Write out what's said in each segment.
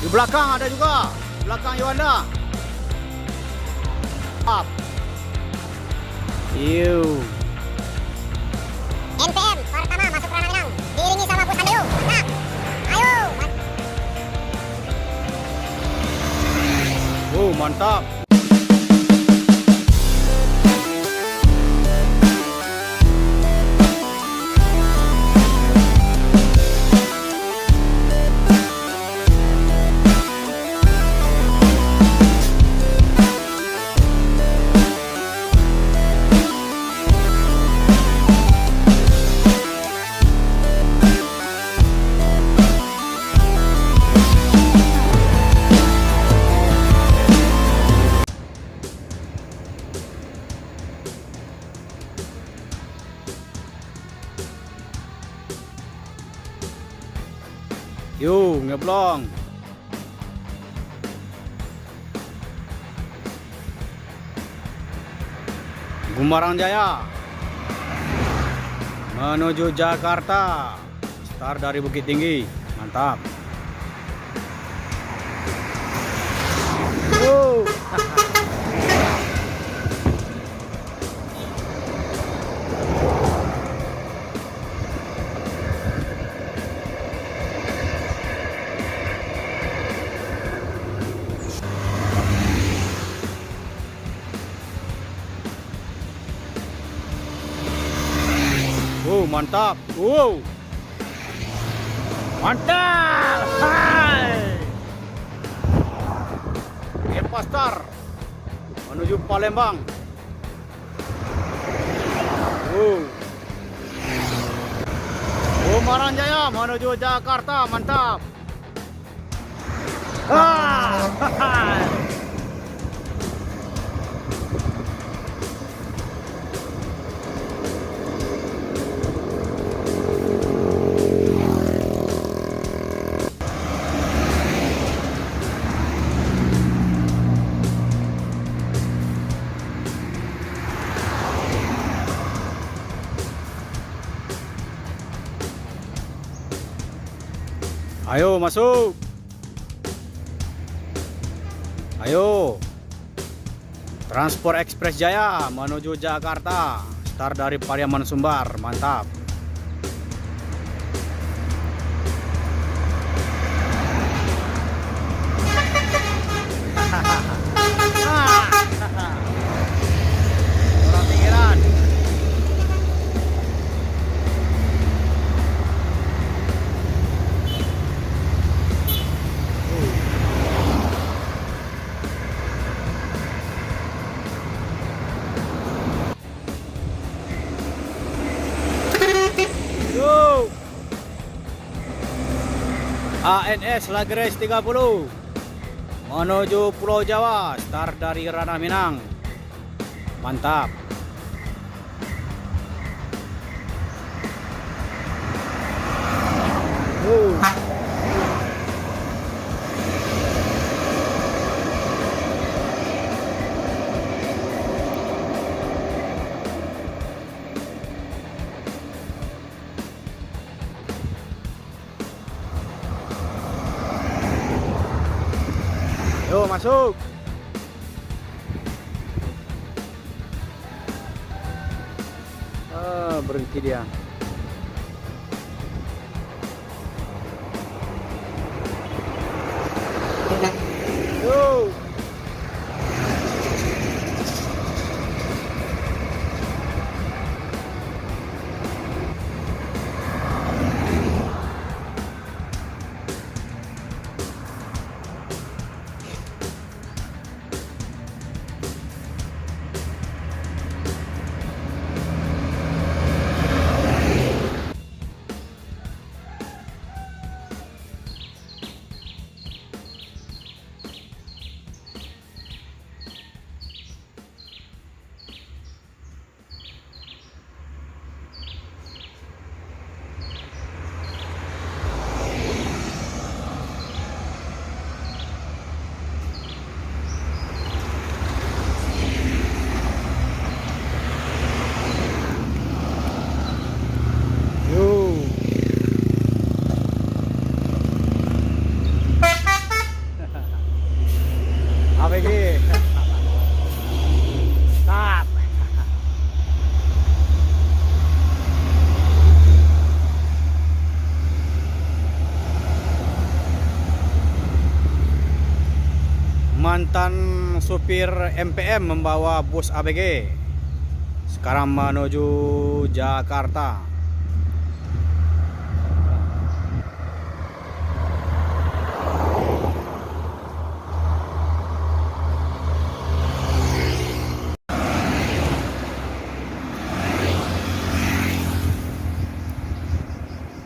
Di belakang ada juga. Belakang Yuanda. Up. NPM pertama masuk ranah Minang. Diiringi sama Bus Hanyu. Nah, ayo. Mantap. Yuk, ngeblong. Gumarang Jaya menuju Jakarta. Start dari Bukit Tinggi. Mantap. Mantap. Mantap. Hai. Pastar menuju Palembang. Gumarang Jaya menuju Jakarta. Mantap. Ayo masuk. Ayo. Transport Express Jaya menuju Jakarta. Start dari Pariaman Sumbar. Mantap. Orang pinggiran. ANS Lagres 30 menuju Pulau Jawa. Start dari Ranah Minang. Mantap. Yuk masuk. Berhenti dia. Yuk. mantan supir MPM membawa bus ABG sekarang menuju Jakarta.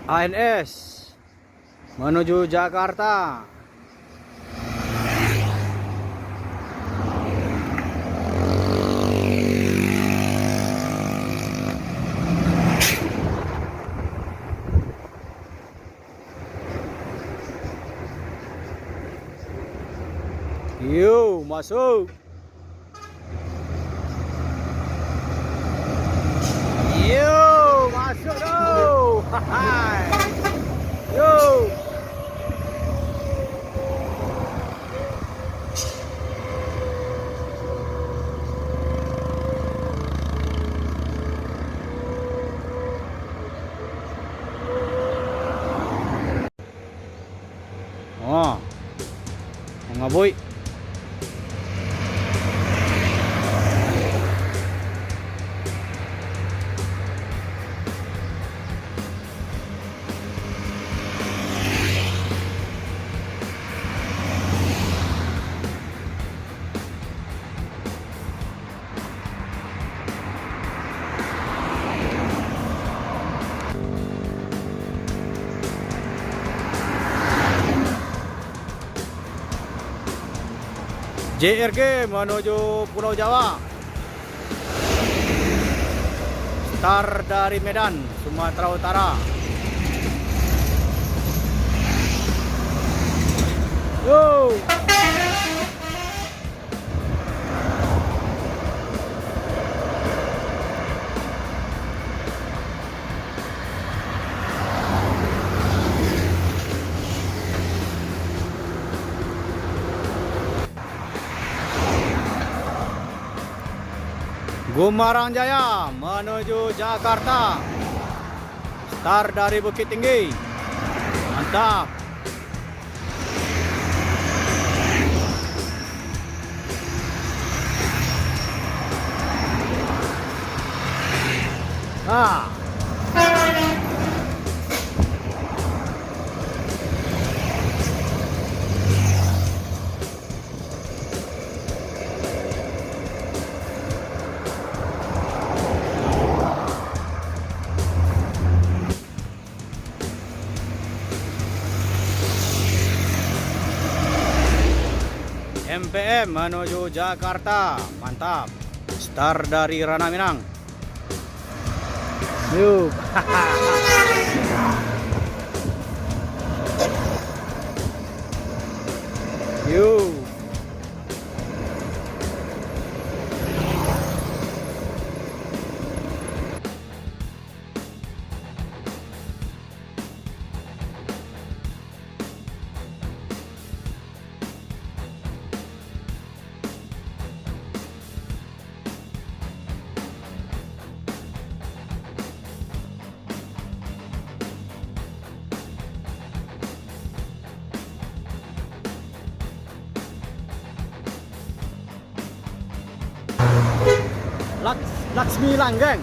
ANS menuju Jakarta. Yuk, masuk. Yuk, masuk dong. Hai. Yuk. Oh. Ngaboy. JRG menuju Pulau Jawa. Star dari Medan, Sumatera Utara. Yo. Gumarang Jaya menuju Jakarta. Star dari Bukit Tinggi. Mantap. Ah. MPM menuju Jakarta. Mantap. Star dari Rana Minang. Yuk. Yuk. Laksmi Langgeng.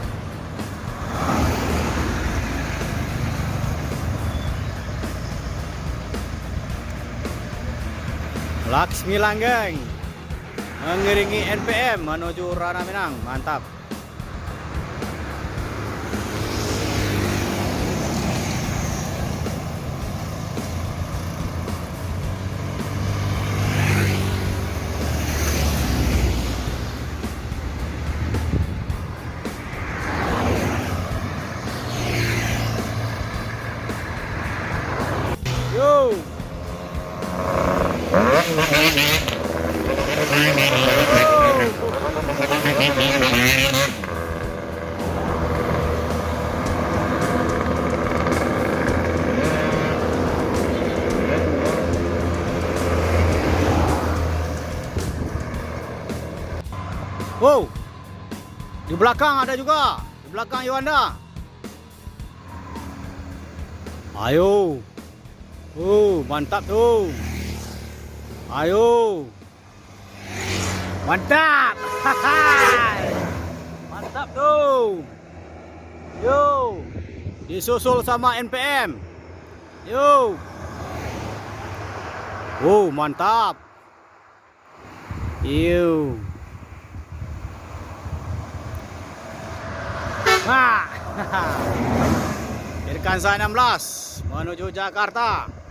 Laksmi Langgeng mengiringi NPM menuju Rana Minang. Mantap. Yo. Wow, di belakang ada juga, di belakang Yuanda. Ayo, mantap tuh. Ayo, Mantap. Mantap tuh. Yo. Disusul sama NPM. Yo. Mantap. Yo. Nah. Irkansa 16 menuju Jakarta.